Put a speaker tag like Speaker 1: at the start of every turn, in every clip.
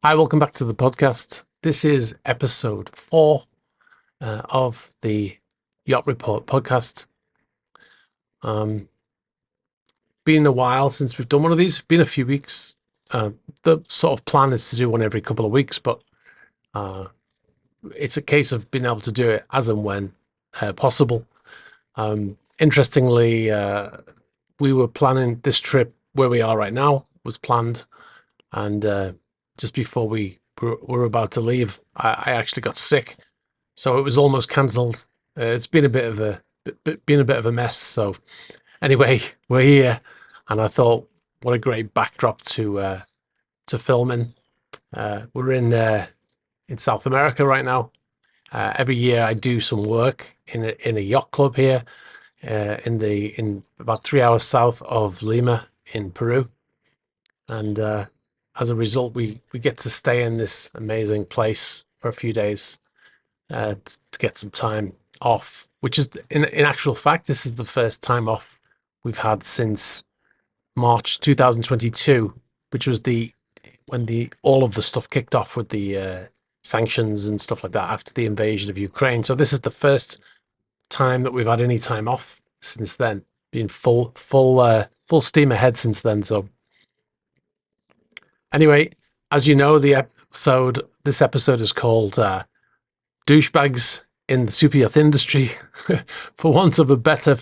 Speaker 1: Hi, welcome back to the podcast. This is episode 4 of the Yacht Report podcast. Been a while since we've done one of these. Been a few weeks. The sort of plan is to do one every couple of weeks, but it's a case of being able to do it as and when possible. Interestingly, we were planning this trip where we are right now was planned, and just before we were about to leave, I actually got sick, so it was almost cancelled. It's been a bit of a mess. So anyway, we're here, and I thought, what a great backdrop to film in. We're in South America right now. Every year I do some work in a yacht club here, in about 3 hours south of Lima in Peru, and as a result, we get to stay in this amazing place for a few days to get some time off, which is, in actual fact, this is the first time off we've had since March 2022, which was when all of the stuff kicked off with the sanctions and stuff like that after the invasion of Ukraine. So this is the first time that we've had any time off since then. Been full steam ahead since then. So anyway, as you know, this episode is called Douchebags in the Superyacht industry. For want of a better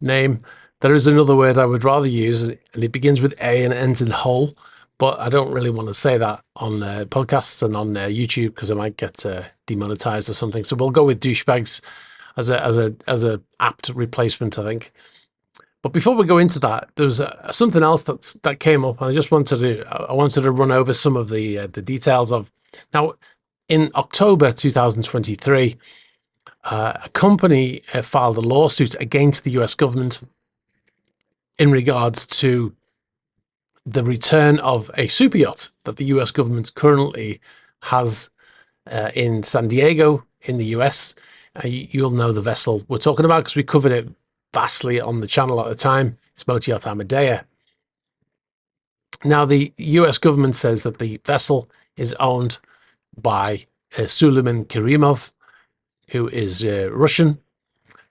Speaker 1: name, there is another word I would rather use, and it begins with A and ends in hole, but I don't really want to say that on podcasts and on YouTube because I might get demonetized or something. So we'll go with douchebags as a apt replacement, I think. But before we go into that, there was something else that came up, and I wanted to run over some of the details of. Now, in October 2023, a company filed a lawsuit against the US government in regards to the return of a super yacht that the US government currently has in San Diego in the US. You'll know the vessel we're talking about because we covered it vastly on the channel at the time. It's Yacht Amadea. Now, the US government says that the vessel is owned by Suleiman Kerimov, who is Russian,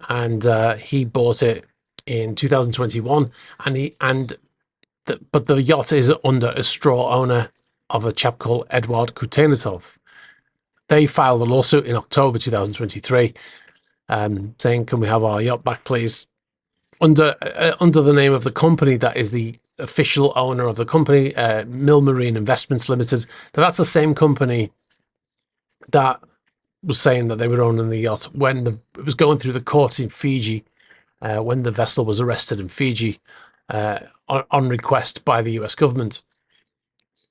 Speaker 1: and he bought it in 2021, but the yacht is under a straw owner of a chap called Eduard Kutenitov. They filed a lawsuit in October 2023, saying, "Can we have our yacht back, please?" Under the name of the company that is the official owner of the company, Mill Marine Investments Limited. Now, that's the same company that was saying that they were owning the yacht when it was going through the courts in Fiji, when the vessel was arrested in Fiji on request by the US government.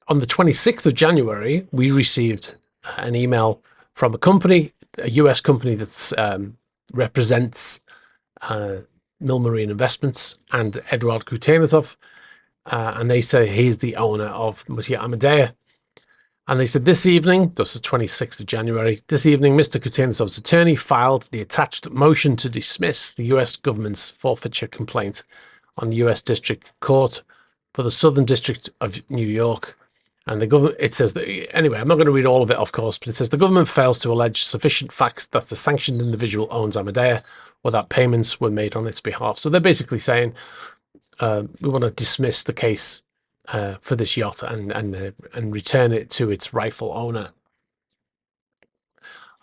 Speaker 1: On the 26th of January, we received an email from a US company that represents Mill Marine Investments and Eduard Kutenitov, and they say he's the owner of Yacht Amadea. And they said this evening, this is 26th of January, this evening, Mr. Kutenitov's attorney filed the attached motion to dismiss the US government's forfeiture complaint on the US District Court for the Southern District of New York. And the government, it says that, anyway, I'm not going to read all of it, of course, but it says the government fails to allege sufficient facts that the sanctioned individual owns Amadea or that payments were made on its behalf. So they're basically saying we want to dismiss the case for this yacht and return it to its rightful owner.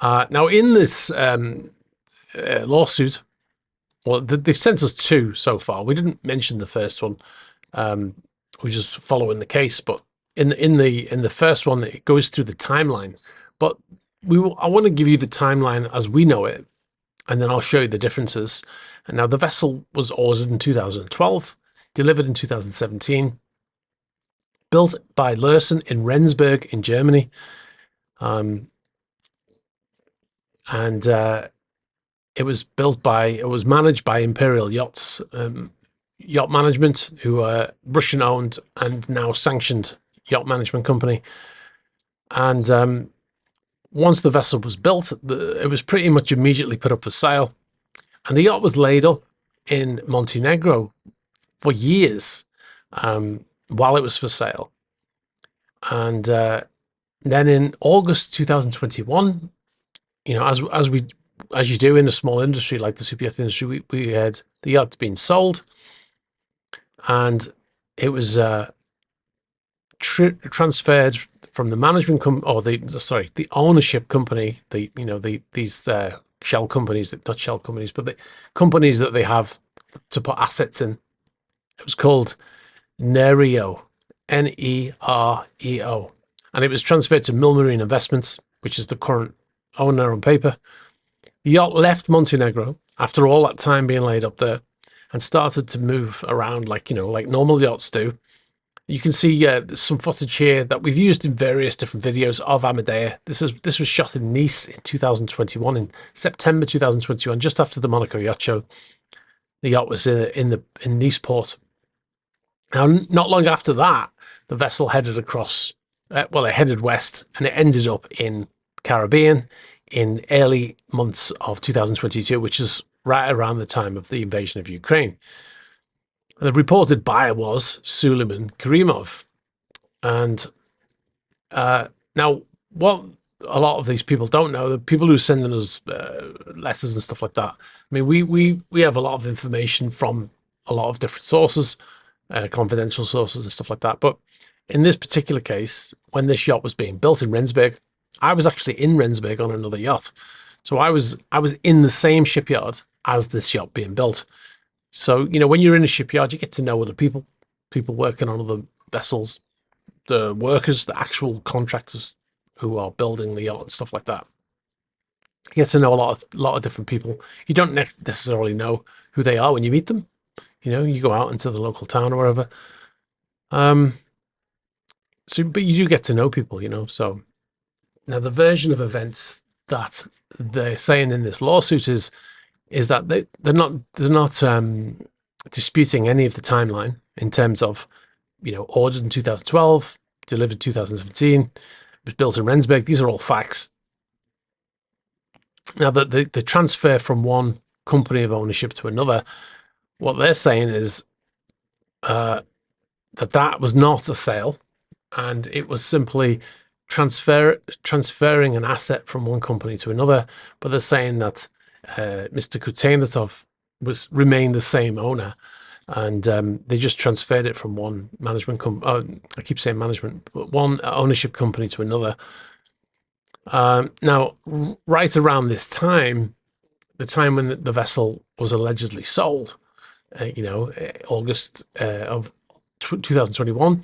Speaker 1: Now, in this lawsuit, well, they've sent us 2 so far. We didn't mention the first one. We're just following the case, but in the first one, it goes through the timeline. But I want to give you the timeline as we know it, and then I'll show you the differences. And now, the vessel was ordered in 2012, delivered in 2017, built by Lürsen in Rendsburg in Germany, and it was managed by Imperial Yachts, Yacht Management, who are Russian-owned and now sanctioned yacht management company. And once the vessel was built, it was pretty much immediately put up for sale. And the yacht was laid up in Montenegro for years while it was for sale. And Then in August 2021, you know, as you do in a small industry like the superyacht industry, we had the yacht being sold, and it was transferred from the management company, or the ownership company, these shell companies, not shell companies, but the companies that they have to put assets in. It was called Nereo, Nereo, and it was transferred to Mill Marine Investments, which is the current owner on paper. The yacht left Montenegro after all that time being laid up there, and started to move around like normal yachts do. You can see some footage here that we've used in various different videos of Amadea. This was shot in Nice in 2021, in September 2021, just after the Monaco Yacht Show. The yacht was in Nice port. Now, not long after that, the vessel headed across. It headed west, and it ended up in Caribbean in early months of 2022, which is right around the time of the invasion of Ukraine. The reported buyer was Suleiman Karimov. And now, what a lot of these people don't know, the people who are sending us letters and stuff like that, I mean, we have a lot of information from a lot of different sources, confidential sources and stuff like that. But in this particular case, when this yacht was being built in Rendsburg, I was actually in Rendsburg on another yacht. So I was in the same shipyard as this yacht being built. So, when you're in a shipyard, you get to know other people working on other vessels, the workers, the actual contractors who are building the yacht and stuff like that. You get to know a lot of different people. You don't necessarily know who they are when you meet them. You go out into the local town or wherever. But you do get to know people, So now the version of events that they're saying in this lawsuit is that they're not disputing any of the timeline in terms of, ordered in 2012, delivered 2017, was built in Rendsburg. These are all facts. Now, the transfer from one company of ownership to another, what they're saying is that was not a sale, and it was simply transferring an asset from one company to another. But they're saying that Mr. Kutenatov remained the same owner, and they just transferred it from one management company. I keep saying management, but one ownership company to another. Now, right around this time, the time when the vessel was allegedly sold, August of 2021.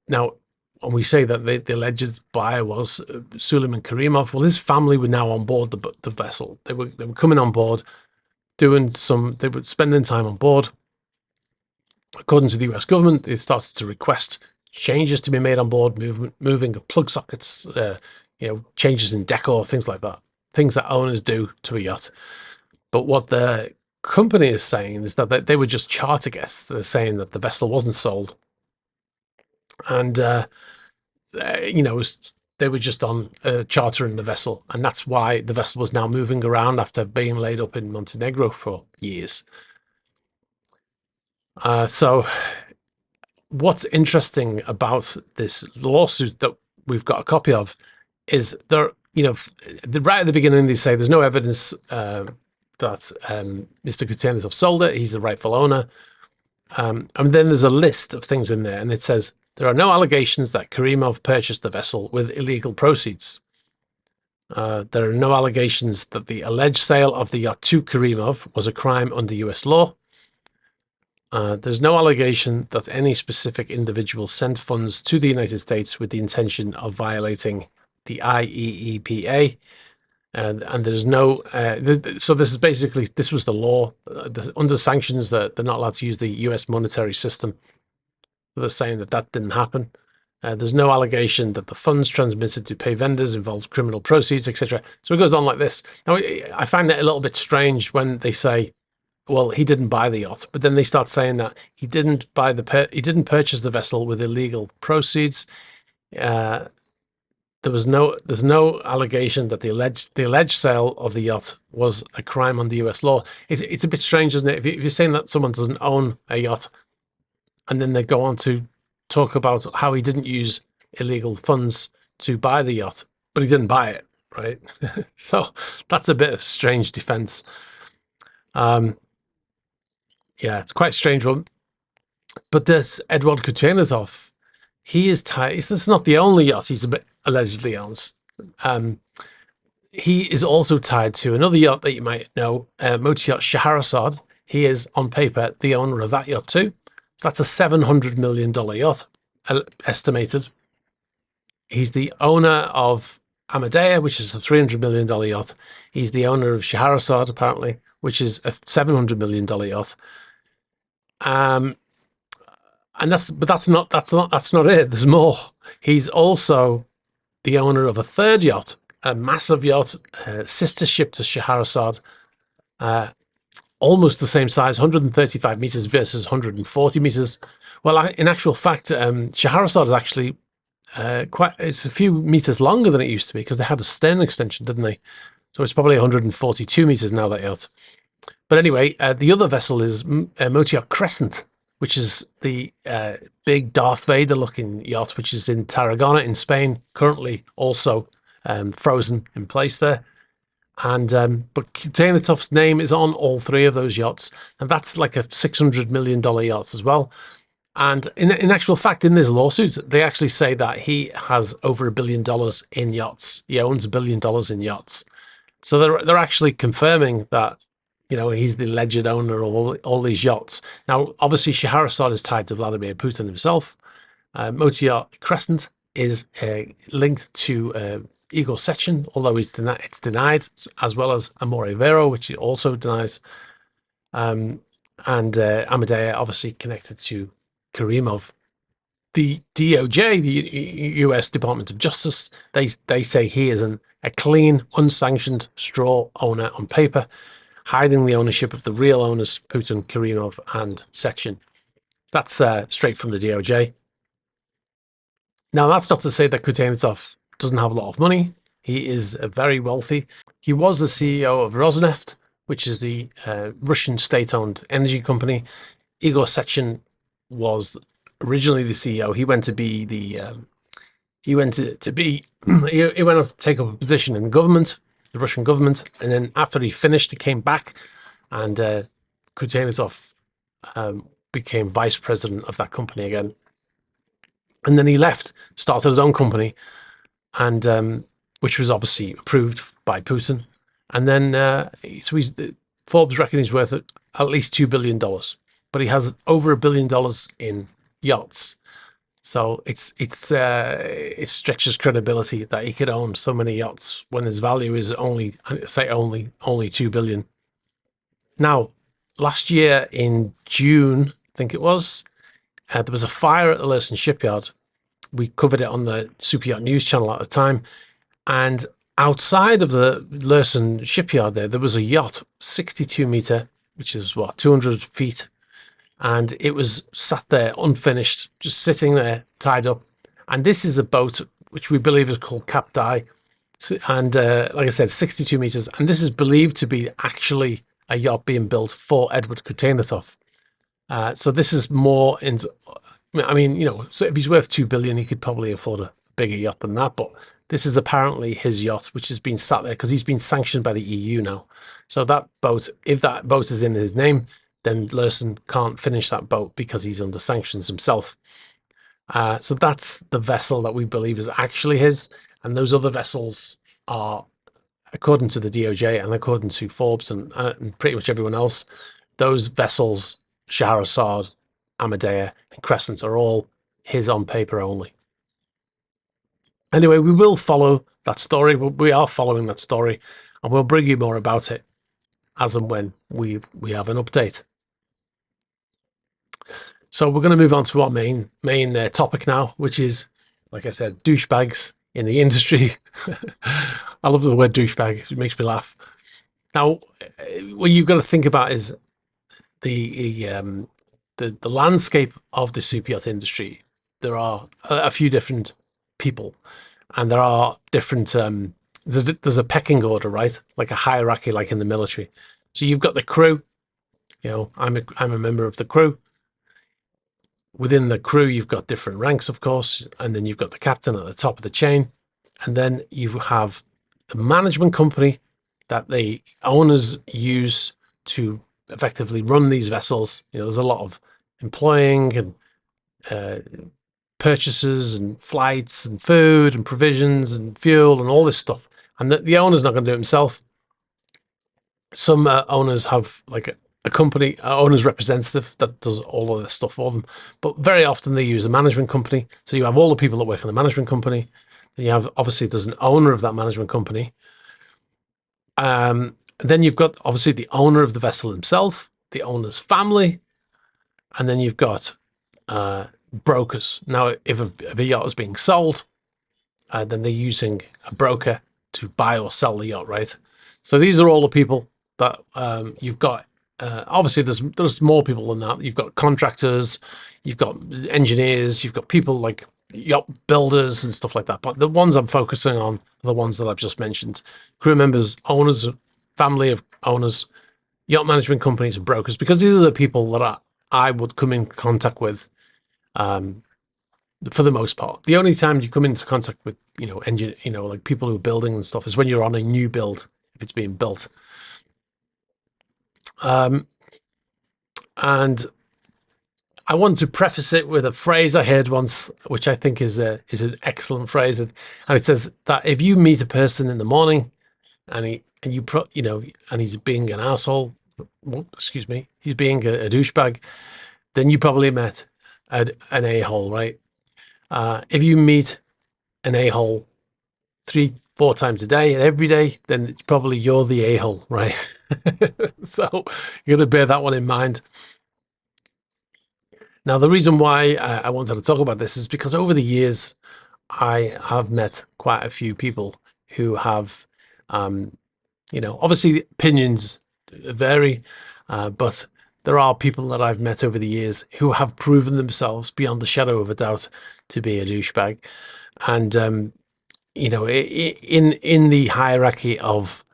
Speaker 1: Now, when we say that the alleged buyer was Suleiman Karimov, well, his family were now on board the vessel. They were coming on board, they were spending time on board. According to the US government, they started to request changes to be made on board, moving of plug sockets, changes in decor, things like that, things that owners do to a yacht. But what the company is saying is that they were just charter guests. They're saying that the vessel wasn't sold, and they were just on chartering the vessel, and that's why the vessel was now moving around after being laid up in Montenegro for years. So what's interesting about this lawsuit that we've got a copy of is right at the beginning they say there's no evidence that Mr. Kutenatov sold it. He's the rightful owner. And then there's a list of things in there, and it says there are no allegations that Karimov purchased the vessel with illegal proceeds. There are no allegations that the alleged sale of the yacht to Karimov was a crime under US law. There's no allegation that any specific individual sent funds to the United States with the intention of violating the IEEPA. And there's no, so this was the law. Under sanctions, that they're not allowed to use the US monetary system. They're saying that didn't happen. There's no allegation that the funds transmitted to pay vendors involved criminal proceeds, etc. So it goes on like this. Now, I find it a little bit strange when they say, well, he didn't buy the yacht, but then they start saying that he didn't purchase the vessel with illegal proceeds. There's no allegation that the alleged sale of the yacht was a crime under US law. It's a bit strange, isn't it? If you're saying that someone doesn't own a yacht, and then they go on to talk about how he didn't use illegal funds to buy the yacht, but he didn't buy it, right? So that's a bit of strange defense. Yeah, it's quite a strange one. But this Edward Kutenitov, he is tied. This is not the only yacht he's allegedly owns. He is also tied to another yacht that you might know, motor yacht Scheherazade. He is, on paper, the owner of that yacht too. So that's a $700 million yacht, estimated. He's the owner of Amadea, which is a $300 million yacht. He's the owner of Scheherazade, apparently, which is a $700 million yacht. And that's not it. There's more. He's also the owner of a third yacht, a massive yacht, sister ship to Scheherazade, almost the same size, 135 meters versus 140 meters. Well, in actual fact, Scheherazade is actually it's a few meters longer than it used to be, because they had a stern extension, didn't they? So it's probably 142 meters now, that yacht. But anyway, the other vessel is motor yacht Crescent, which is the big Darth Vader looking yacht, which is in Tarragona in Spain, currently also frozen in place there. And but Kutenetov's name is on all three of those yachts, and that's like a $600 million yacht as well. And in actual fact, in this lawsuit, they actually say that he has over $1 billion in yachts. He owns $1 billion in yachts. So they're actually confirming that, you know, he's the alleged owner of all these yachts. Now, obviously, Scheherazade is tied to Vladimir Putin himself. Motor yacht Crescent is linked to Igor Sechin, although it's denied, as well as Amore Vero, which he also denies. And Amadea, obviously connected to Karimov. The DOJ, the US Department of Justice, they say he is a clean, unsanctioned straw owner on paper, hiding the ownership of the real owners, Putin, Karimov, and Sechin. That's straight from the DOJ. Now, that's not to say that Kutenitov doesn't have a lot of money. He is very wealthy. He was the CEO of Rosneft, which is the Russian state-owned energy company. Igor Sechin was originally the CEO. He went to be he went on to take up a position in the government, the Russian government, and then after he finished, he came back, and Kutenitov became vice president of that company again. And then he left, started his own company, and which was obviously approved by Putin. And then so Forbes reckon he's worth at least $2 billion, but he has over $1 billion in yachts. So it stretches credibility that he could own so many yachts when his value is only 2 billion. Now, last year in June, I think it was, there was a fire at the Lursen shipyard. We covered it on the Superyacht news channel at the time, and outside of the Lursen shipyard there was a yacht, 62 meter, which is what, 200 feet. And it was sat there unfinished, just sitting there, tied up. And this is a boat which we believe is called Cap Die. And like I said, 62 meters. And this is believed to be actually a yacht being built for Edward Kutenitov. So this is more into, I mean, you know, so if he's worth 2 billion, he could probably afford a bigger yacht than that. But this is apparently his yacht, which has been sat there because he's been sanctioned by the EU now. So that boat, if that boat is in his name, then Lursen can't finish that boat because he's under sanctions himself. So that's the vessel that we believe is actually his. And those other vessels are, according to the DOJ and according to Forbes and pretty much everyone else, those vessels, Scheherazade, Amadea, and Crescent, are all his on paper only. Anyway, we will follow that story. We are following that story, and we'll bring you more about it as and when we have an update. So we're going to move on to our main topic now, which is, like I said, douchebags in the industry. I love the word douchebag. It makes me laugh. Now, what you've got to think about is the landscape of the super yacht industry. There are a few different people, and there are different. There's a pecking order, right? Like a hierarchy, like in the military. So you've got the crew. You know, I'm a member of the crew. Within the crew, you've got different ranks, of course, and then you've got the captain at the top of the chain. And then you have the management company that the owners use to effectively run these vessels. There's a lot of employing and purchases and flights and food and provisions and fuel and all this stuff. And the owner's not going to do it himself. Some owners have like a company, owner's representative that does all of this stuff for them. But very often they use a management company. So you have all the people that work on the management company. And you have, obviously, there's an owner of that management company. Then you've got, obviously, the owner of the vessel himself, the owner's family, and then you've got brokers. Now, if a yacht is being sold, then they're using a broker to buy or sell the yacht, right? So these are all the people that you've got. Obviously, there's more people than that. You've got contractors, you've got engineers, you've got people like yacht builders and stuff like that. But the ones I'm focusing on are the ones that I've just mentioned: crew members, owners, family of owners, yacht management companies, and brokers. Because these are the people that I would come in contact with. For the most part, the only time you come into contact with, engine, like people who are building and stuff, is when you're on a new build, if it's being built. And I want to preface it with a phrase I heard once, which I think is an excellent phrase, and it says that if you meet a person in the morning, and he's being an asshole, excuse me, he's being a douchebag, then you probably met an a-hole, right? If you meet an a-hole 3-4 times a day and every day, then it's probably you're the a-hole, right? So you're going to bear that one in mind. Now, the reason why I wanted to talk about this is because over the years, I have met quite a few people who have, obviously opinions vary, but there are people that I've met over the years who have proven themselves beyond the shadow of a doubt to be a douchebag. And, in the hierarchy of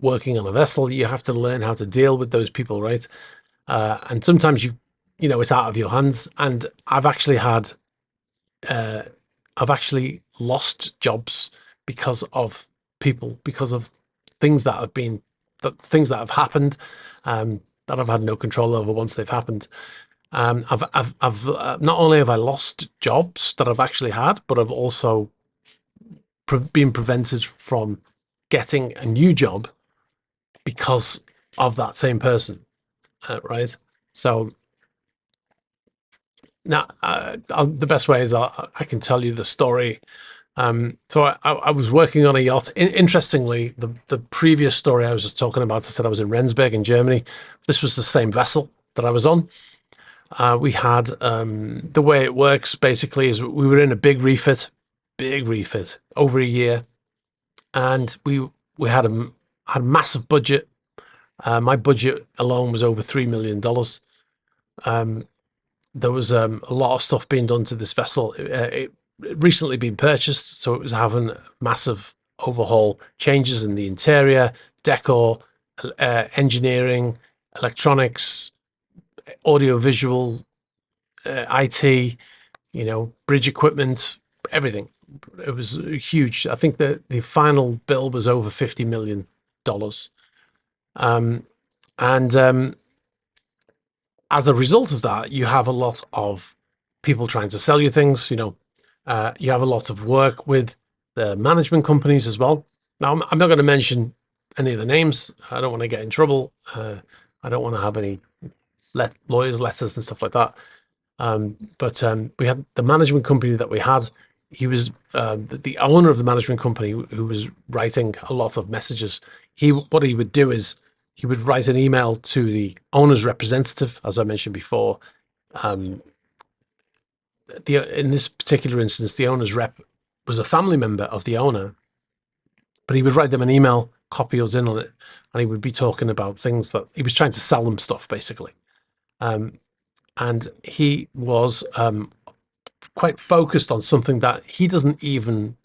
Speaker 1: working on a vessel, you have to learn how to deal with those people, right? And sometimes it's out of your hands. And I've actually lost jobs because of people, because of things that have happened, that I've had no control over once they've happened. I've not only have I lost jobs that I've actually had, but I've also been prevented from getting a new job because of that same person, right? So now the best way is I can tell you the story. So I was working on a yacht. Interestingly, the previous story I was just talking about, I said I was in Rendsburg in Germany. This was the same vessel that I was on. We had, the way it works basically is we were in a big refit over a year. And we had a massive budget. My budget alone was over $3 million. There was a lot of stuff being done to this vessel. It recently been purchased, so it was having massive overhaul, changes in the interior, decor, engineering, electronics, audio visual, IT, bridge equipment, everything. It was huge. I think the final bill was over $50 million. And as a result of that, you have a lot of people trying to sell you things. You have a lot of work with the management companies as well. Now, I'm not going to mention any of the names. I don't want to get in trouble. I don't want to have any lawyers' letters and stuff like that. But we had the management company that we had. He was the owner of the management company who was writing a lot of messages. What he would do is he would write an email to the owner's representative, as I mentioned before. In this particular instance, the owner's rep was a family member of the owner, but he would write them an email, copy us in on it, and he would be talking about things that he was trying to sell them stuff, basically. And he was quite focused on something that he doesn't even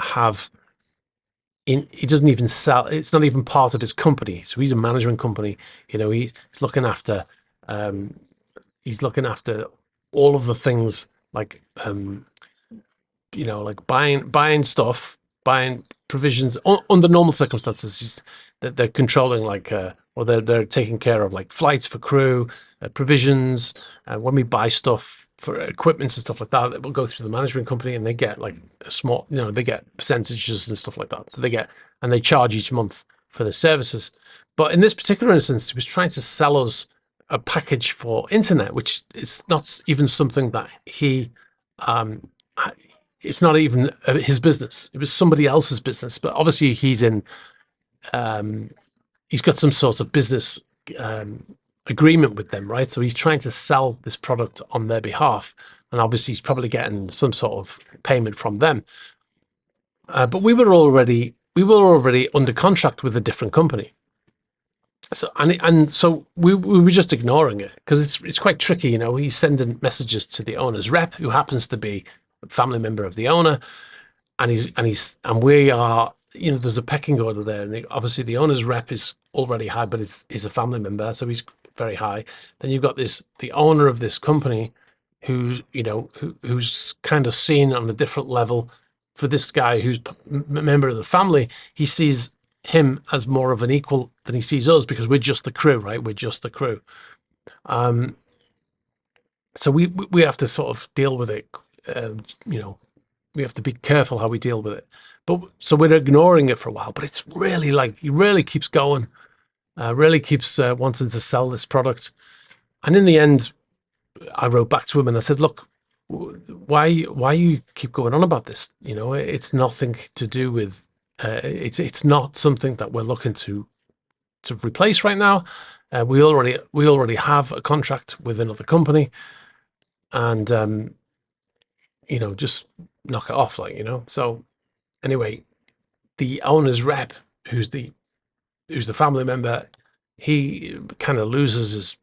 Speaker 1: have he doesn't even sell. It's not even part of his company. So he's a management company. He's looking after all of the things like like buying stuff buying provisions under normal circumstances. That they're controlling or they're taking care of like flights for crew, provisions. When we buy stuff for equipment and stuff like that, it will go through the management company, and they get like a small, they get percentages and stuff like that. So they charge each month for the services. But in this particular instance, he was trying to sell us a package for internet, which is not even something that it's not even his business. It was somebody else's business. But obviously he's got some sort of business agreement with them, right? So he's trying to sell this product on their behalf, and obviously he's probably getting some sort of payment from them. But we were already under contract with a different company. So so we were just ignoring it because it's quite tricky, He's sending messages to the owner's rep, who happens to be a family member of the owner, and we are, there's a pecking order there, and obviously the owner's rep is already high, but is a family member, so he's very high. Then you've got the owner of this company, who's kind of seen on a different level. For this guy who's a member of the family, he sees him as more of an equal than he sees us, because we're just the crew, right? We're just the crew. So we have to sort of deal with it. We have to be careful how we deal with it. But so we're ignoring it for a while. But it's really he really keeps going, really keeps wanting to sell this product. And in the end, I wrote back to him and I said, look, why you keep going on about this? It's nothing to do with. It's not something that we're looking to replace right now. We already have a contract with another company, and just knock it off, So anyway, the owner's rep, who's the family member, he kind of loses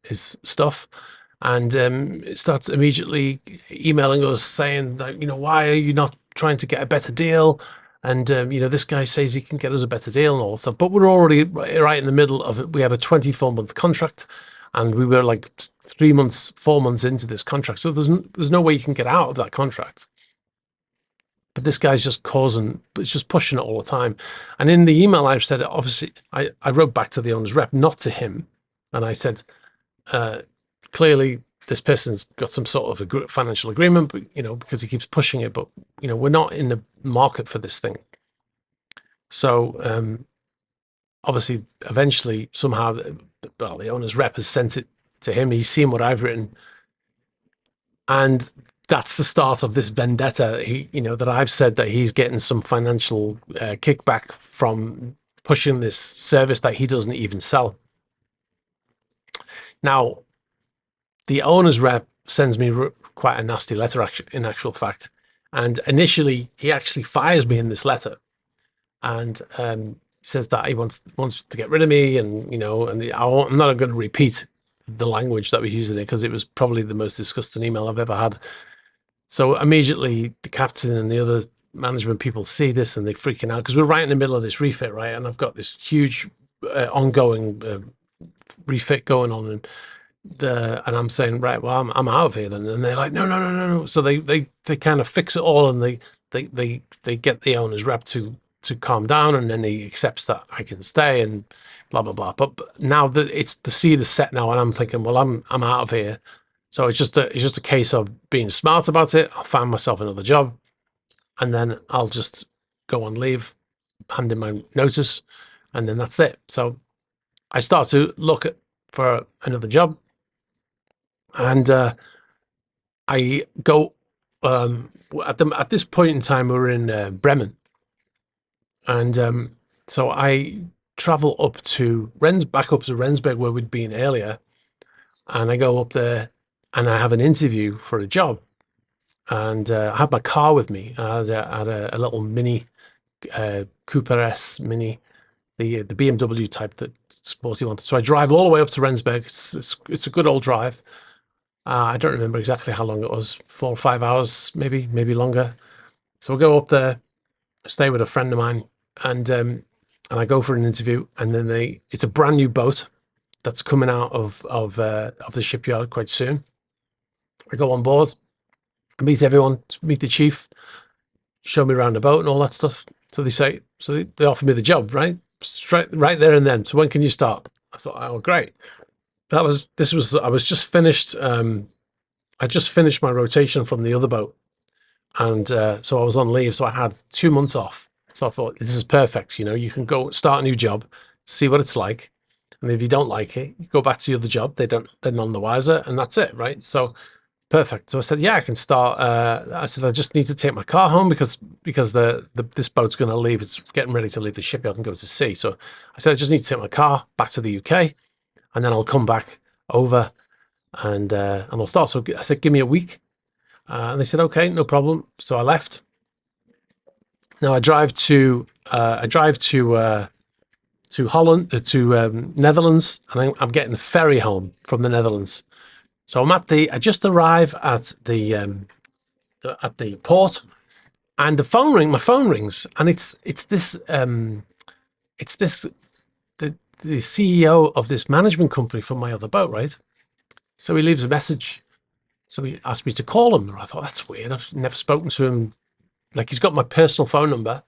Speaker 1: his stuff, and starts immediately emailing us saying that, why are you not trying to get a better deal? And this guy says he can get us a better deal and all stuff, but we're already right in the middle of it. We had a 24-month contract, and we were like 4 months into this contract, so there's no way you can get out of that contract. But this guy's just pushing it all the time. And in the email I said, obviously I wrote back to the owner's rep, not to him, and I said, clearly this person's got some sort of financial agreement, but, because he keeps pushing it, but, we're not in the market for this thing. So, obviously, eventually, somehow, the owner's rep has sent it to him. He's seen what I've written. And that's the start of this vendetta. That I've said that he's getting some financial kickback from pushing this service that he doesn't even sell. Now, the owner's rep sends me quite a nasty letter, in actual fact. And initially, he actually fires me in this letter, and says that he wants to get rid of me, and I'm not going to repeat the language that we used in it, because it was probably the most disgusting email I've ever had. So immediately, the captain and the other management people see this, and they're freaking out, because we're right in the middle of this refit, right? And I've got this huge ongoing refit going on, and I'm saying, right, well, I'm out of here then. And they're like, no. So they kind of fix it all, and they get the owner's rep to calm down, and then he accepts that I can stay, and blah blah blah. But now that it's the seed is set now, and I'm thinking, well, I'm out of here. So it's just a case of being smart about it. I'll find myself another job, and then I'll just go on leave, hand in my notice, and then that's it. So I start to look for another job. And I go at this point in time, we're in Bremen, and so I travel back up to Rendsburg, where we'd been earlier, and I go up there, and I have an interview for a job, and I had my car with me. I had a little mini Cooper S Mini, the BMW type, that sporty one. So I drive all the way up to Rendsburg. It's a good old drive. I don't remember exactly how long it was, 4 or 5 hours, maybe longer. So we'll go up there, stay with a friend of mine, and I go for an interview. And then it's a brand new boat that's coming out of the shipyard quite soon. I go on board, meet everyone, meet the chief. show me around the boat and all that stuff. So they offered me the job, right? Straight right there and then. So when can you start? I thought, oh, great. I was just finished. I just finished my rotation from the other boat. And so I was on leave. So I had 2 months off. So I thought, this is perfect. You know, you can go start a new job, see what it's like. And if you don't like it, you go back to the other job. They're none the wiser, and that's it, right? So perfect. So I said, yeah, I can start. I said, I just need to take my car home because this boat's going to leave. It's getting ready to leave the shipyard and go to sea. So I said, I just need to take my car back to the UK, and then I'll come back over and I'll start. So I said, give me a week. And they said, okay, no problem. So I left. Now I drive to Holland, to Netherlands, and I'm getting a ferry home from the Netherlands. So I just arrive at the port, and my phone rings, and it's the CEO of this management company from my other boat, right? So he leaves a message. So he asked me to call him. And I thought, that's weird. I've never spoken to him. Like, he's got my personal phone number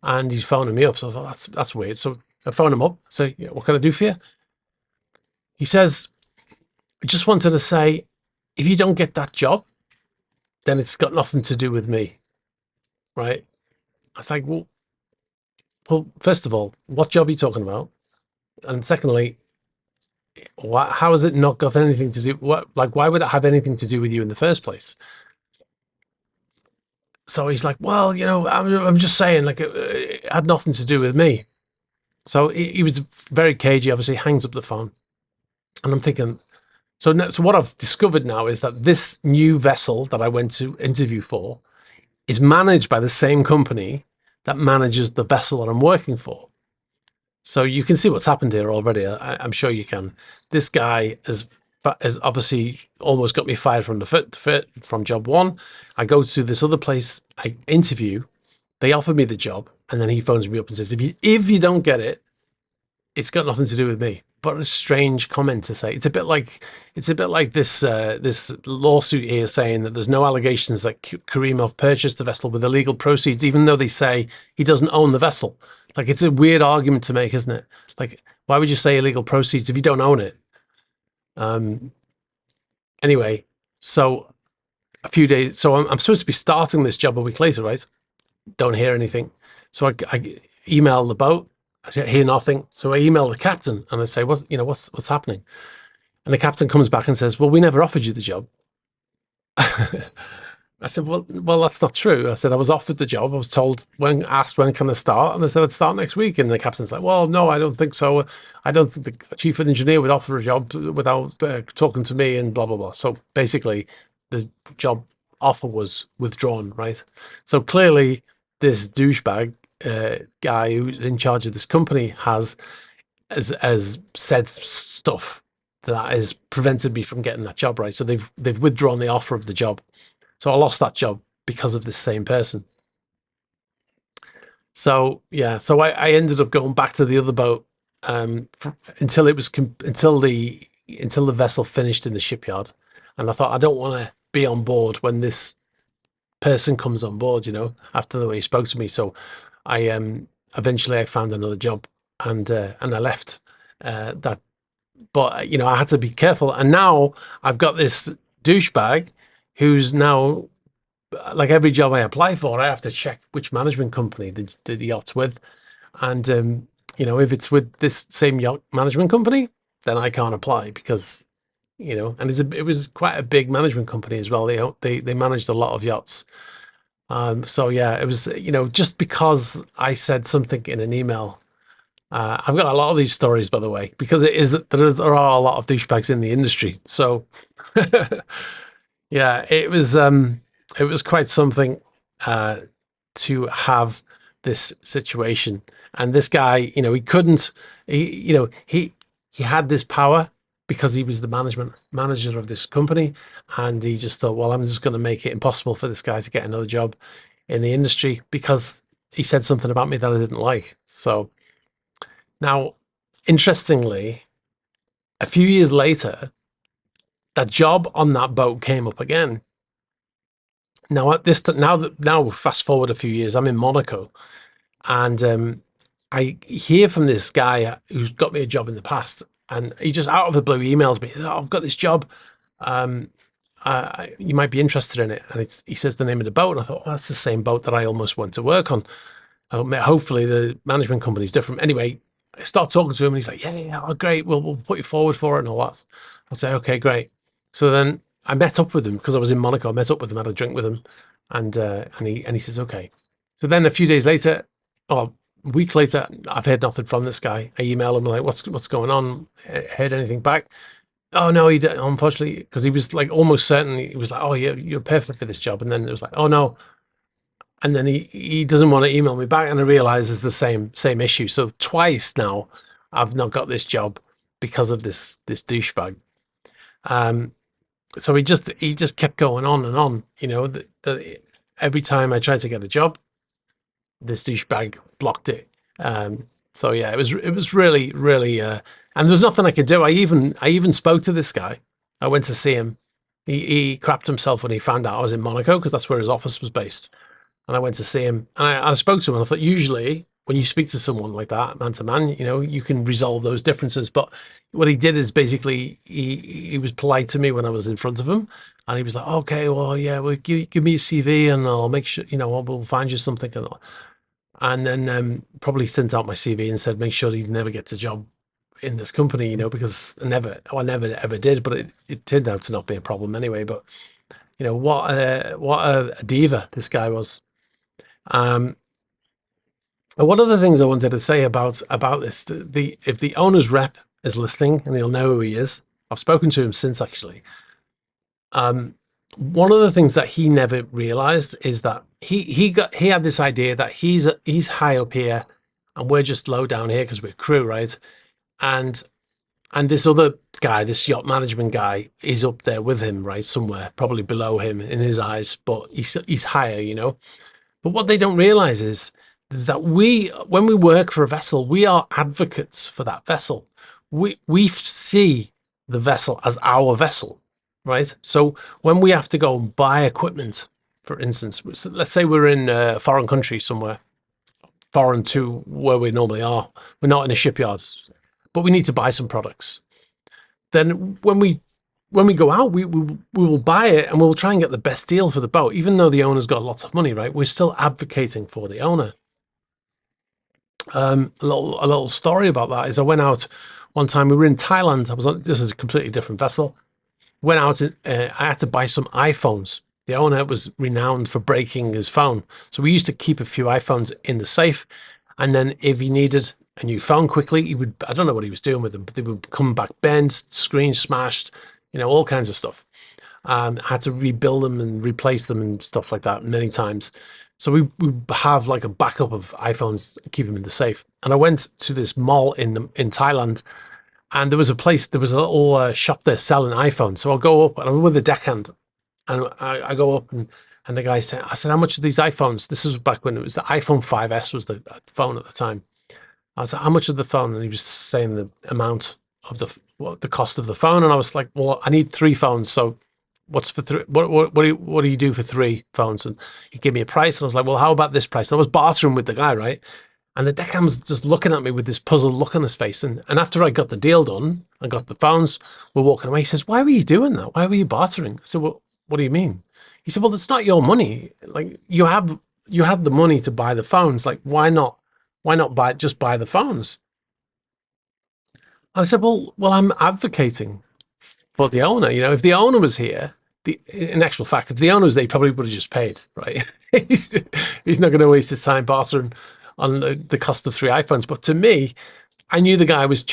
Speaker 1: and he's phoning me up. So I thought, that's weird. So I phone him up. Say, yeah, what can I do for you? He says, I just wanted to say, if you don't get that job, then it's got nothing to do with me. Right? I was like, well, first of all, what job are you talking about? And secondly, how has it not got anything to do? Why would it have anything to do with you in the first place? So he's like, well, you know, I'm just saying, like, it had nothing to do with me. So he was very cagey, obviously, hangs up the phone. And I'm thinking, so what I've discovered now is that this new vessel that I went to interview for is managed by the same company that manages the vessel that I'm working for. So you can see what's happened here already. I'm sure you can. This guy has obviously almost got me fired from from job one. I go to this other place, I interview, they offer me the job, and then he phones me up and says, if you don't get it, it's got nothing to do with me. But a strange comment to say. It's a bit like this this lawsuit here saying that there's no allegations that Karimov purchased the vessel with illegal proceeds, even though they say he doesn't own the vessel. Like, it's a weird argument to make, isn't it? Like, why would you say illegal proceeds if you don't own it? Anyway, so a few days, so I'm supposed to be starting this job a week later, right? Don't hear anything. So I email the boat. I hear nothing. So I email the captain and I say, what's happening? And the captain comes back and says, well, we never offered you the job. I said, well, that's not true. I said, I was offered the job. I was told asked when can I start? And I said, I'd start next week. And the captain's like, well, no, I don't think so. I don't think the chief engineer would offer a job without talking to me and blah, blah, blah. So basically the job offer was withdrawn, right? So clearly this douchebag guy who's in charge of this company has said stuff that has prevented me from getting that job, right? So they've withdrawn the offer of the job. So I lost that job because of this same person. So yeah, so I ended up going back to the other boat until the vessel finished in the shipyard, and I thought, I don't want to be on board when this person comes on board, you know, after the way he spoke to me. So I eventually I found another job and I left that. But you know, I had to be careful, and now I've got this douchebag who's now, like, every job I apply for, I have to check which management company the yacht's with. And, you know, if it's with this same yacht management company, then I can't apply because, you know, and it was quite a big management company as well. They managed a lot of yachts. So yeah, it was, you know, just because I said something in an email. I've got a lot of these stories, by the way, because there are a lot of douchebags in the industry. So yeah, it was quite something to have this situation. And this guy, you know, he had this power because he was the manager of this company, and he just thought, well, I'm just going to make it impossible for this guy to get another job in the industry because he said something about me that I didn't like. So now, interestingly, a few years later, that job on that boat came up again. Now fast forward a few years, I'm in Monaco, and I hear from this guy who's got me a job in the past, and he just out of the blue emails me, "Oh, I've got this job. Um, you might be interested in it." And he says the name of the boat, and I thought, well, that's the same boat that I almost went to work on. Hopefully the management company is different. Anyway, I start talking to him, and he's like, "Yeah, oh, great. We'll put you forward for it and all that." I say, "Okay, great." So then I met up with him because I was in Monaco. I met up with him, had a drink with him, and he says, "Okay." So then a few days later, or a week later, I've heard nothing from this guy. I email him like, "What's going on? Heard anything back?" Oh no, he didn't, unfortunately, because he was like almost certain. He was like, "Oh yeah, you're perfect for this job," and then it was like, "Oh no." And then he doesn't want to email me back, and I realize it's the same issue. So twice now, I've not got this job because of this douchebag. So he just kept going on and on. Every time I tried to get a job, this douchebag blocked it. So yeah, it was really, and there's nothing I could do. I even spoke to this guy. I went to see him. He crapped himself when he found out I was in Monaco because that's where his office was based. And I went to see him, and I spoke to him, and I thought usually when you speak to someone like that, man to man, you can resolve those differences. But what he did is basically he was polite to me when I was in front of him, and he was like, "Okay, well, yeah, well, give me your CV, and I'll make sure, we'll find you something." And then probably sent out my CV and said, "Make sure he never gets a job in this company," because I never ever did, but it turned out to not be a problem anyway. But what a diva this guy was. Um, and one of the things I wanted to say about this, if the owner's rep is listening, and he'll know who he is. I've spoken to him since actually. One of the things that he never realized is that he had this idea that he's high up here, and we're just low down here because we're crew, right? And this other guy, this yacht management guy, is up there with him, right, somewhere, probably below him in his eyes, but he's higher. But what they don't realize is that when we work for a vessel, we are advocates for that vessel. We see the vessel as our vessel, right? So when we have to go and buy equipment, for instance, let's say we're in a foreign country somewhere, foreign to where we normally are. We're not in a shipyard, but we need to buy some products. Then when we go out, we will buy it, and we'll try and get the best deal for the boat, even though the owner's got lots of money, right? We're still advocating for the owner. A little story about that is I went out one time. We were in Thailand. This is a completely different vessel. Went out. I had to buy some iPhones. The owner was renowned for breaking his phone, so we used to keep a few iPhones in the safe. And then if he needed a new phone quickly, he would. I don't know what he was doing with them, but they would come back bent, screen smashed, all kinds of stuff. I had to rebuild them and replace them and stuff like that many times. So we have like a backup of iPhones, keep them in the safe. And I went to this mall in Thailand, and there was a little shop there selling iPhones. So I'll go up, and I'm with a deckhand, and I go up, and the guy said, I said, "How much are these iPhones?" This was back when it was the iPhone 5S was the phone at the time. I was like, "How much of the phone?" And he was saying the amount of the cost of the phone. And I was like, "Well, I need 3 phones. So what's for 3? What do you do for 3 phones?" And he gave me a price, and I was like, "Well, how about this price?" And I was bartering with the guy, right? And the deckhand was just looking at me with this puzzled look on his face. And after I got the deal done, I got the phones, we're walking away. He says, "Why were you doing that? Why were you bartering?" I said, "Well, what do you mean?" He said, "Well, it's not your money. Like you have the money to buy the phones. Like why not buy the phones?" I said, "Well, I'm advocating for the owner. If the owner was here, in actual fact, if the owner was there, he probably would have just paid, right? he's not going to waste his time bartering on the cost of 3 iPhones. But to me, I knew the guy was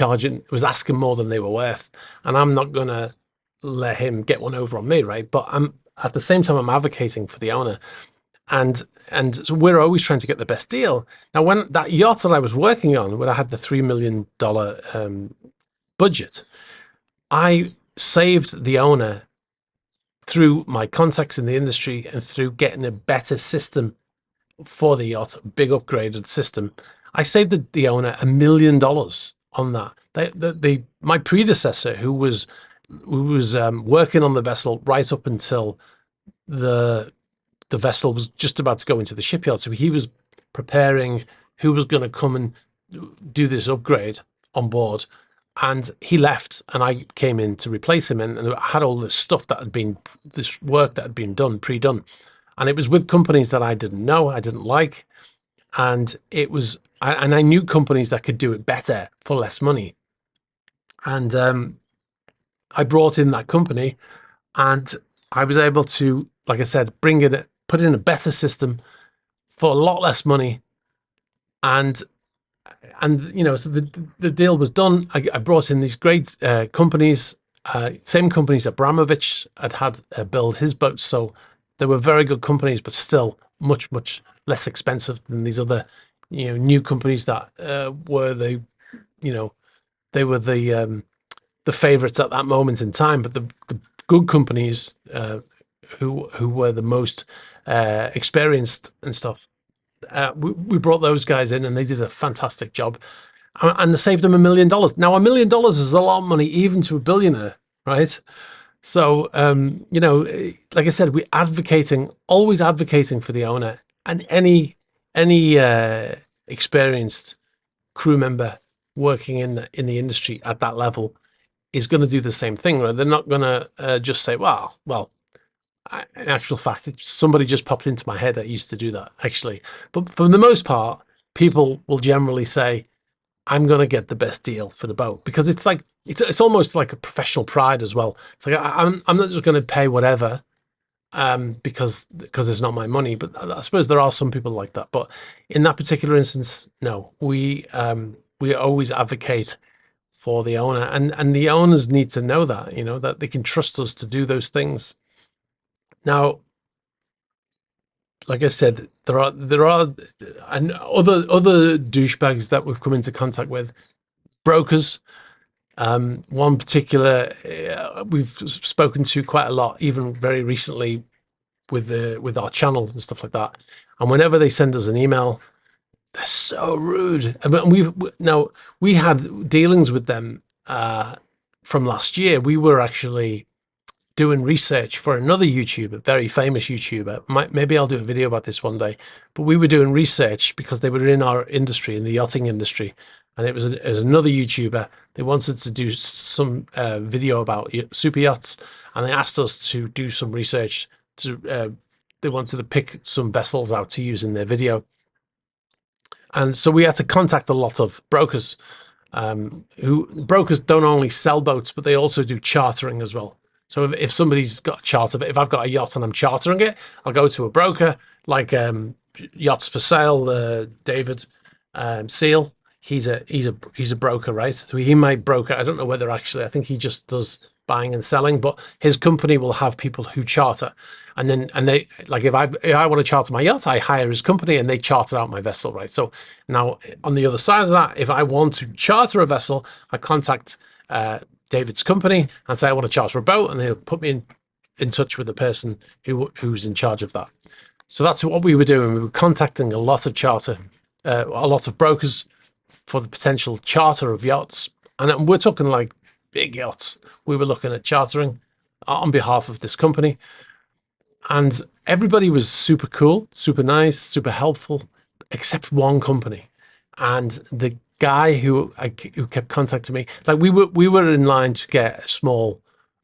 Speaker 1: asking more than they were worth, and I'm not going to let him get one over on me, right? But at the same time, I'm advocating for the owner. And so we're always trying to get the best deal. Now, when that yacht that I was working on, when I had the $3 million budget, I saved the owner through my contacts in the industry and through getting a better system for the yacht, a big upgraded system. I saved the owner $1 million on that. My predecessor, who was working on the vessel right up until the the vessel was just about to go into the shipyard. So he was preparing who was going to come and do this upgrade on board. And he left, and I came in to replace him, and I had all this stuff that had been, this work that had been done, pre-done. And it was with companies that I didn't know, I didn't like. And it was, and I knew companies that could do it better for less money. And I brought in that company, and I was able to, like I said, put in a better system for a lot less money. And you know, so the deal was done. I brought in these great companies, same companies that Abramovich had built his boats. So they were very good companies, but still much less expensive than these other, you know, new companies that were the, you know, they were the favorites at that moment in time. But the good companies who were the most experienced and stuff, we brought those guys in, and they did a fantastic job, and they saved them $1 million. Now, $1 million is a lot of money, even to a billionaire, right? So, you know, like I said, always advocating for the owner, and any experienced crew member working in the industry at that level is going to do the same thing, right? They're not going to just say, well, in actual fact, somebody just popped into my head that used to do that, actually. But for the most part, people will generally say, I'm going to get the best deal for the boat, because it's like, it's almost like a professional pride as well. It's like, I'm not just going to pay whatever because it's not my money. But I suppose there are some people like that. But in that particular instance, no, we always advocate for the owner, and the owners need to know that, you know, that they can trust us to do those things. Now, like I said, there are and other douchebags that we've come into contact with, brokers. One particular we've spoken to quite a lot, even very recently with our channel and stuff like that. And whenever they send us an email, they're so rude. And we had dealings with them from last year. We were actually doing research for another YouTuber, very famous YouTuber. Maybe I'll do a video about this one day. But we were doing research because they were in our industry, in the yachting industry, and it was another YouTuber. They wanted to do some video about super yachts, and they asked us to do some research. They wanted to pick some vessels out to use in their video, and so we had to contact a lot of brokers. Brokers don't only sell boats, but they also do chartering as well. So if somebody's got a charter, if I've got a yacht and I'm chartering it, I'll go to a broker like Yachts for Sale, David Seal. He's a broker, right? So he might broker. I don't know whether actually. I think he just does buying and selling, but his company will have people who charter, and they, like, if I want to charter my yacht, I hire his company and they charter out my vessel, right? So now on the other side of that, if I want to charter a vessel, I contact David's company and say I want to charter a boat, and they'll put me in touch with the person who's in charge of that. So that's what we were doing. We were contacting a lot of brokers for the potential charter of yachts, and we're talking like big yachts. We were looking at chartering on behalf of this company, and everybody was super cool, super nice, super helpful, except one company. And the guy who kept contacting me, like we were in line to get a small,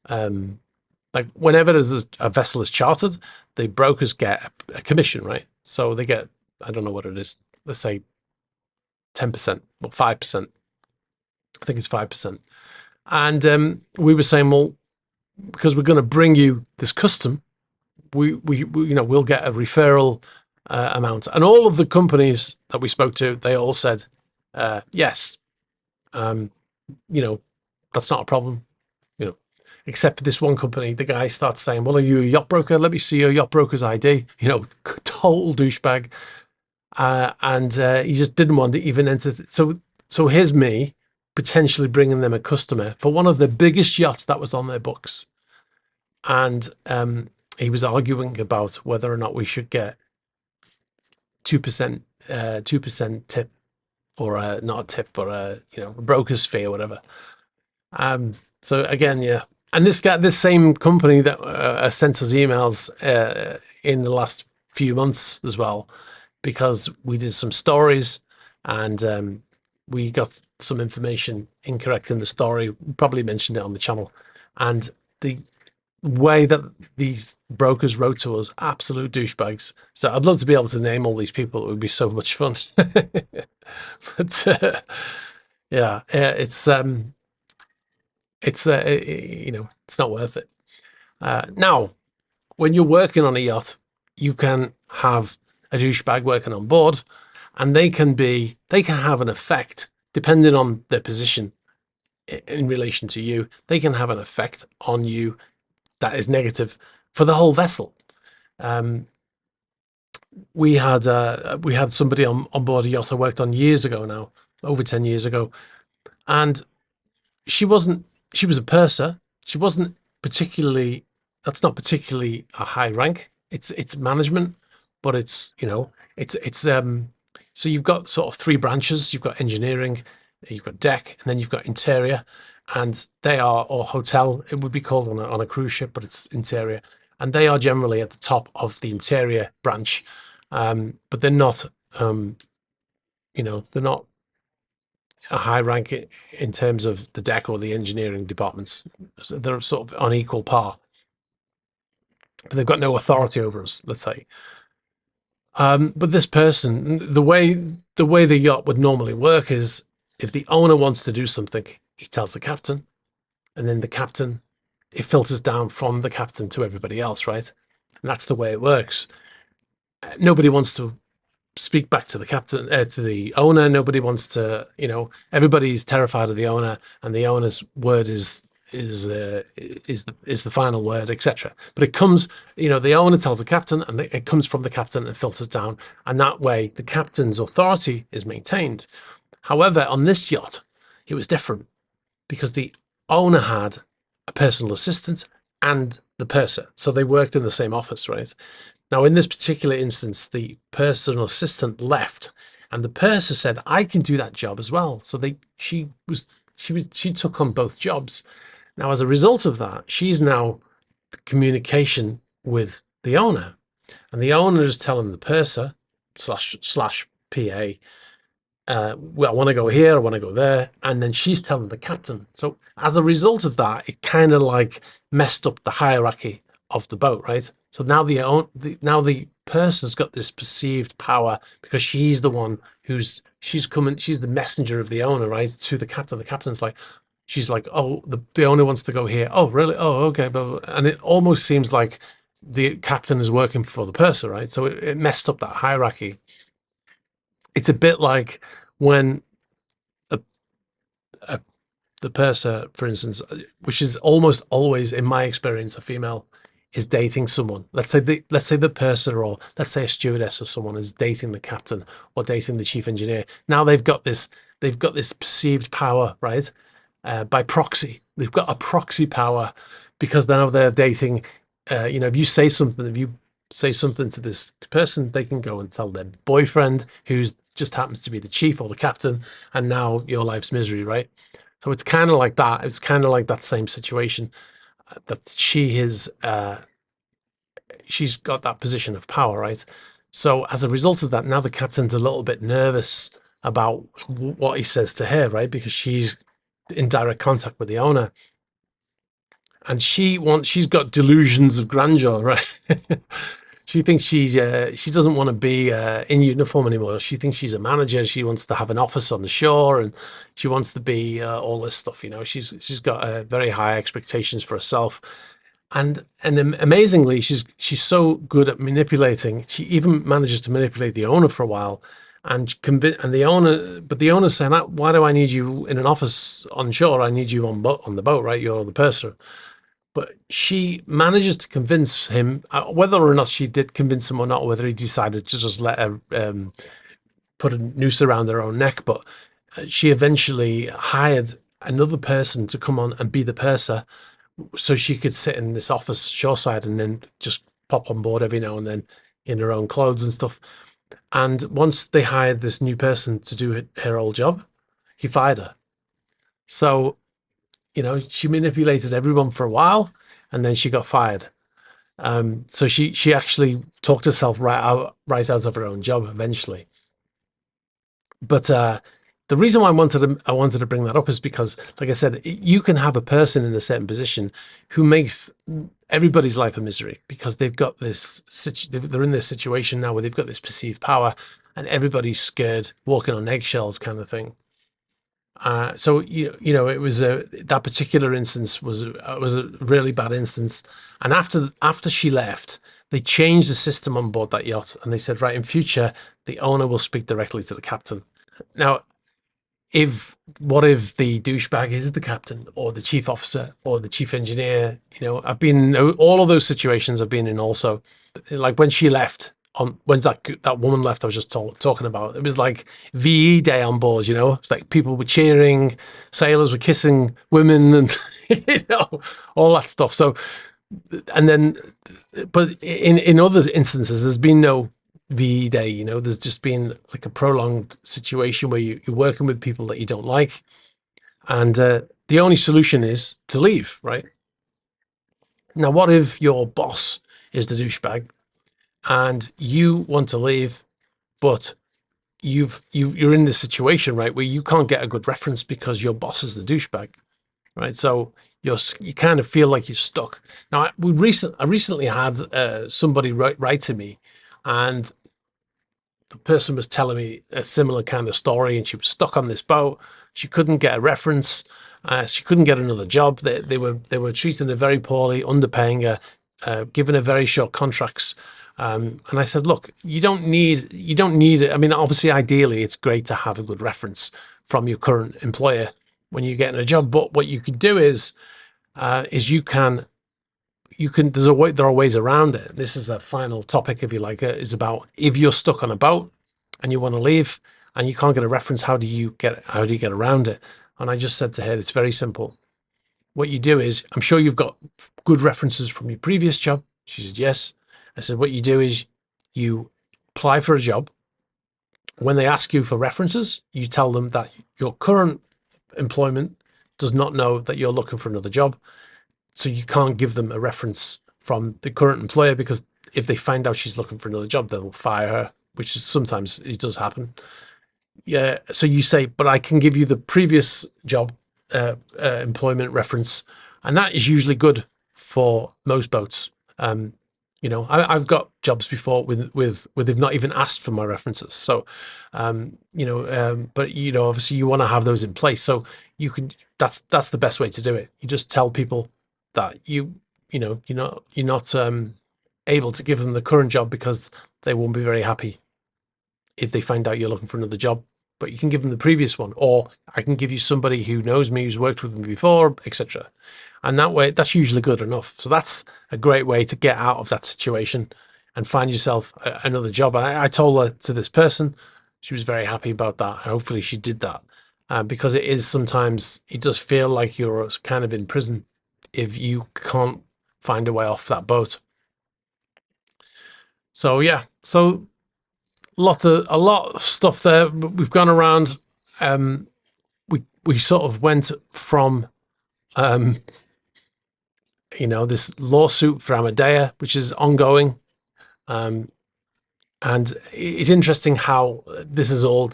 Speaker 1: like whenever there's a vessel is chartered, the brokers get a commission, right? So they get, I don't know what it is, let's say 10% or 5%. I think it's 5%. And we were saying, well, because we're going to bring you this custom, we we'll get a referral amount. And all of the companies that we spoke to, they all said, yes, that's not a problem, except for this one company. The guy starts saying, well, are you a yacht broker? Let me see your yacht broker's ID, total douchebag. And he just didn't want to even enter. So here's me potentially bringing them a customer for one of the biggest yachts that was on their books. And he was arguing about whether or not we should get 2% tip, or not a tip, but a broker's fee or whatever. So again, and this same company that sent us emails in the last few months as well, because we did some stories and we got some information incorrect in the story. We probably mentioned it on the channel, and the way that these brokers wrote to us, absolute douchebags. So I'd love to be able to name all these people. It would be so much fun. But yeah, it's it's not worth it. Now, when you're working on a yacht, you can have a douchebag working on board, and they can have an effect depending on their position in relation to you. They can have an effect on you that is negative for the whole vessel. We had somebody on board a yacht I worked on years ago now, over 10 years ago, and she was a purser. She wasn't particularly, that's not particularly a high rank. It's management, but it's, so you've got sort of three branches. You've got engineering, you've got deck, and then you've got interior, and they are, or hotel, it would be called on a cruise ship, but it's interior. And they are generally at the top of the interior branch. But they're not, they're not a high rank in terms of the deck or the engineering departments. So they're sort of on equal par, but they've got no authority over us, let's say. But this person, the way the yacht would normally work is, if the owner wants to do something, he tells the captain, and then the captain, it filters down from the captain to everybody else, right? And that's the way it works. Nobody wants to speak back to the captain, to the owner. Nobody wants to, everybody's terrified of the owner, and the owner's word is the final word, etc. But it comes, the owner tells the captain, and it comes from the captain and filters down, and that way the captain's authority is maintained. However, on this yacht, it was different, because the owner had a personal assistant and the purser, so they worked in the same office, right? Now, in this particular instance, the personal assistant left, and the purser said, "I can do that job as well." So she took on both jobs. Now, as a result of that, she's now communication with the owner, and the owner is telling the purser slash PA, well, I want to go here, I want to go there, and then she's telling the captain. So as a result of that, it kind of like messed up the hierarchy of the boat, right? So now the purser's got this perceived power, because she's the one she's the messenger of the owner, right, to the captain. The captain's like, she's like, "Oh, the owner wants to go here." "Oh, really? Oh, okay." And it almost seems like the captain is working for the purser, right? So it messed up that hierarchy. It's a bit like when the purser, for instance, which is almost always, in my experience, a female, is dating someone. Let's say the purser, or let's say a stewardess or someone, is dating the captain or dating the chief engineer. Now they've got this perceived power, right? By proxy, they've got a proxy power, because now they're dating. If you say something to this person, they can go and tell their boyfriend, who's just happens to be the chief or the captain, and now your life's misery, right? So it's kind of like that. It's kind of like that same situation, that she's got that position of power, right? So as a result of that, now the captain's a little bit nervous about what he says to her, right? Because she's in direct contact with the owner, and she's got delusions of grandeur, right? She thinks she doesn't want to be in uniform anymore. She thinks she's a manager. She wants to have an office on the shore, and she wants to be all this stuff. She's got very high expectations for herself, and amazingly, she's so good at manipulating. She even manages to manipulate the owner for a while, and the owner's saying, "Why do I need you in an office on shore? I need you on the boat, right? You're the purser." But she manages to convince him, whether or not she did convince him or not, or whether he decided to just let her put a noose around her own neck. But she eventually hired another person to come on and be the purser, so she could sit in this office shoreside and then just pop on board every now and then in her own clothes and stuff. And once they hired this new person to do her old job, he fired her. So she manipulated everyone for a while, and then she got fired. So she actually talked herself right out of her own job eventually. But the reason why I wanted to bring that up is because, like I said, you can have a person in a certain position who makes everybody's life a misery because they've got they're in this situation now where they've got this perceived power, and everybody's scared, walking on eggshells, kind of thing. So it was that particular instance was a really bad instance. And after she left, they changed the system on board that yacht, and they said, right, in future, the owner will speak directly to the captain. Now, if what if the douchebag is the captain or the chief officer or the chief engineer? I've been in all of those situations. I've been in also, like when she left, when that woman left, I was just talking about. It was like VE day on board. It's like people were cheering, sailors were kissing women, and all that stuff. So, and then, but in other instances, there's been no VE day. There's just been like a prolonged situation where you're working with people that you don't like, and the only solution is to leave, right? Now, what if your boss is the douchebag and you want to leave, but you're in this situation, right, where you can't get a good reference because your boss is the douchebag, right? So you kind of feel like you're stuck. Now, I recently had somebody write to me, and the person was telling me a similar kind of story, and she was stuck on this boat. She couldn't get a reference. She couldn't get another job. They were treating her very poorly, underpaying her, giving her very short contracts. And I said, look, you don't need it. I mean, obviously, ideally, it's great to have a good reference from your current employer when you're getting a job. But what you can do is there are ways around it. This is a final topic, if you like, is about if you're stuck on a boat and you want to leave and you can't get a reference, how do you get around it? And I just said to her, it's very simple. What you do is, I'm sure you've got good references from your previous job. She said, yes. I said, what you do is you apply for a job. When they ask you for references, you tell them that your current employment does not know that you're looking for another job. So you can't give them a reference from the current employer, because if they find out she's looking for another job, they'll fire her, which is sometimes it does happen. Yeah. So you say, but I can give you the previous job employment reference, and that is usually good for most boats. I've got jobs before with they've not even asked for my references. So, but obviously you want to have those in place. So you can. That's the best way to do it. You just tell people that you're not able to give them the current job because they won't be very happy if they find out you're looking for another job. But you can give them the previous one, or I can give you somebody who knows me, who's worked with me before, etc. And that way, that's usually good enough. So that's a great way to get out of that situation and find yourself another job. And I told her to this person, she was very happy about that. Hopefully she did that, because sometimes it does feel like you're kind of in prison if you can't find a way off that boat. So yeah, so a lot of stuff there. We've gone around. We sort of went from this lawsuit for Amadea, which is ongoing, and it's interesting how this is all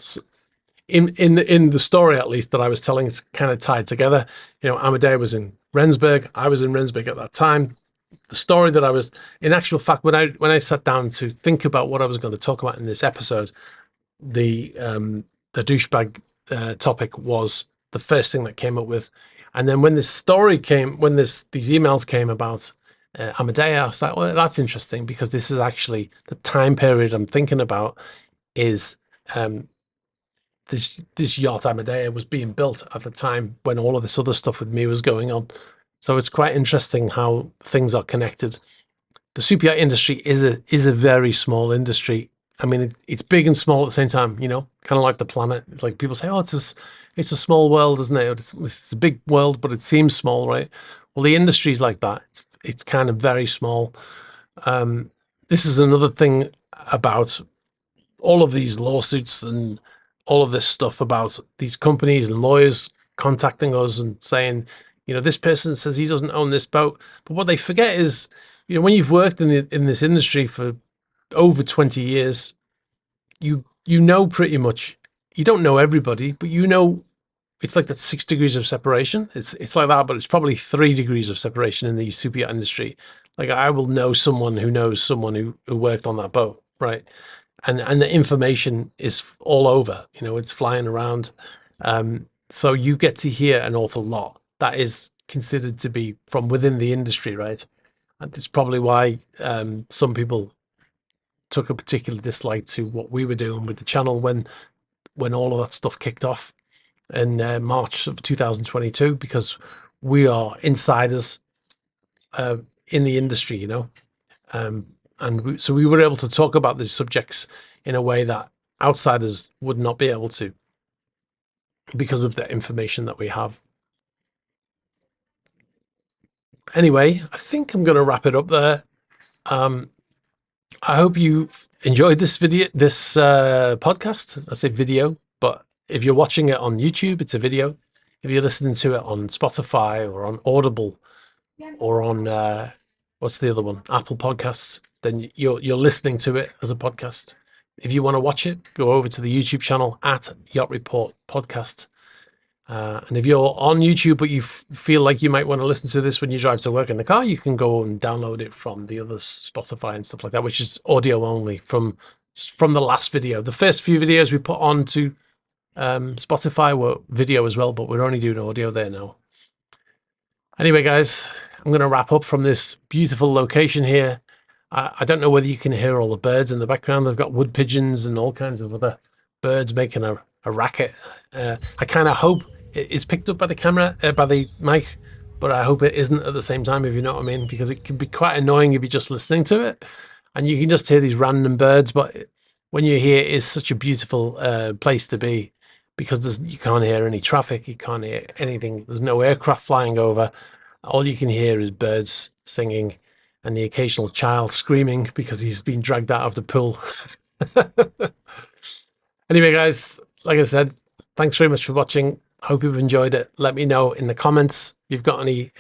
Speaker 1: in the story, at least that I was telling. It's kind of tied together. Amadea was in Rendsburg. I was in Rendsburg at that time. The story that I was, in actual fact, when I sat down to think about what I was going to talk about in this episode, the douchebag topic was the first thing that came up with. And then when this story came, when these emails came about Amadea, I was like, well, that's interesting, because this is actually the time period I'm thinking about. Is this yacht Amadea was being built at the time when all of this other stuff with me was going on. So it's quite interesting how things are connected. The super yacht industry is a very small industry. I mean, it's big and small at the same time, kind of like the planet. It's like people say, oh, it's a small world, isn't it? It's a big world, but it seems small, right? Well, the industry is like that. It's kind of very small. This is another thing about all of these lawsuits and all of this stuff about these companies and lawyers contacting us and saying, this person says he doesn't own this boat. But what they forget is when you've worked in this industry for over 20 years, you know pretty much. You don't know everybody, but it's like that 6 degrees of separation. It's like that, but it's probably 3 degrees of separation in the super yacht industry. Like I will know someone who knows someone who worked on that boat, right? And the information is all over. It's flying around. So you get to hear an awful lot that is considered to be from within the industry, right? And it's probably why some people took a particular dislike to what we were doing with the channel when all of that stuff kicked off in March of 2022, because we are insiders in the industry, so we were able to talk about these subjects in a way that outsiders would not be able to, because of the information that we have. Anyway, I think I'm going to wrap it up there. I hope you enjoyed this podcast. I say video, but if you're watching it on YouTube, it's a video. If you're listening to it on Spotify or on Audible or on what's the other one, Apple Podcasts, then you're listening to it as a podcast. If you want to watch it, go over to the YouTube channel at Yacht Report Podcast. And if you're on YouTube but you feel like you might want to listen to this when you drive to work in the car, you can go and download it from the other Spotify and stuff like that, which is audio only from the last video. The first few videos we put on to Spotify were video as well, but we're only doing audio there now. Anyway, guys, I'm going to wrap up from this beautiful location here. I don't know whether you can hear all the birds in the background. I've got wood pigeons and all kinds of other birds making a racket. I kind of hope it is picked up by the camera, by the mic, but I hope it isn't at the same time, if you know what I mean, because it can be quite annoying if you're just listening to it and you can just hear these random birds. But when you're here, it's such a beautiful place to be, because you can't hear any traffic, you can't hear anything. There's no aircraft flying over. All you can hear is birds singing and the occasional child screaming because he's been dragged out of the pool. Anyway, guys, like I said, thanks very much for watching. Hope you've enjoyed it. Let me know in the comments if you've got anything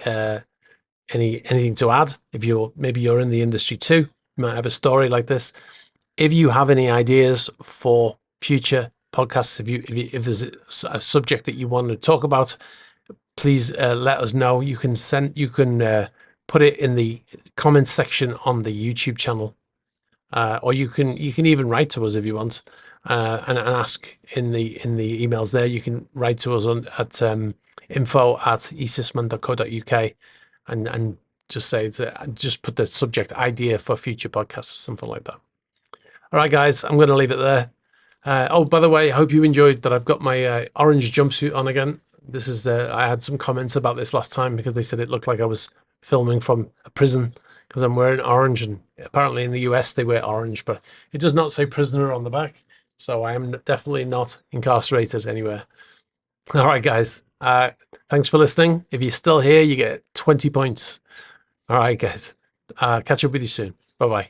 Speaker 1: to add. If maybe you're in the industry too, you might have a story like this. If you have any ideas for future podcasts, if there's a subject that you want to talk about, please let us know. You can put it in the comments section on the YouTube channel, or you can even write to us if you want. And ask in the emails there. You can write to us at info@esysman.co.uk and just say just put the subject idea for future podcasts or something like that. All right, guys, I'm going to leave it there. Oh, by the way, I hope you enjoyed that I've got my orange jumpsuit on again. This is I had some comments about this last time because they said it looked like I was filming from a prison because I'm wearing orange, and apparently in the US they wear orange, but it does not say prisoner on the back. So I am definitely not incarcerated anywhere. All right, guys. Thanks for listening. If you're still here, you get 20 points. All right, guys. Catch up with you soon. Bye-bye.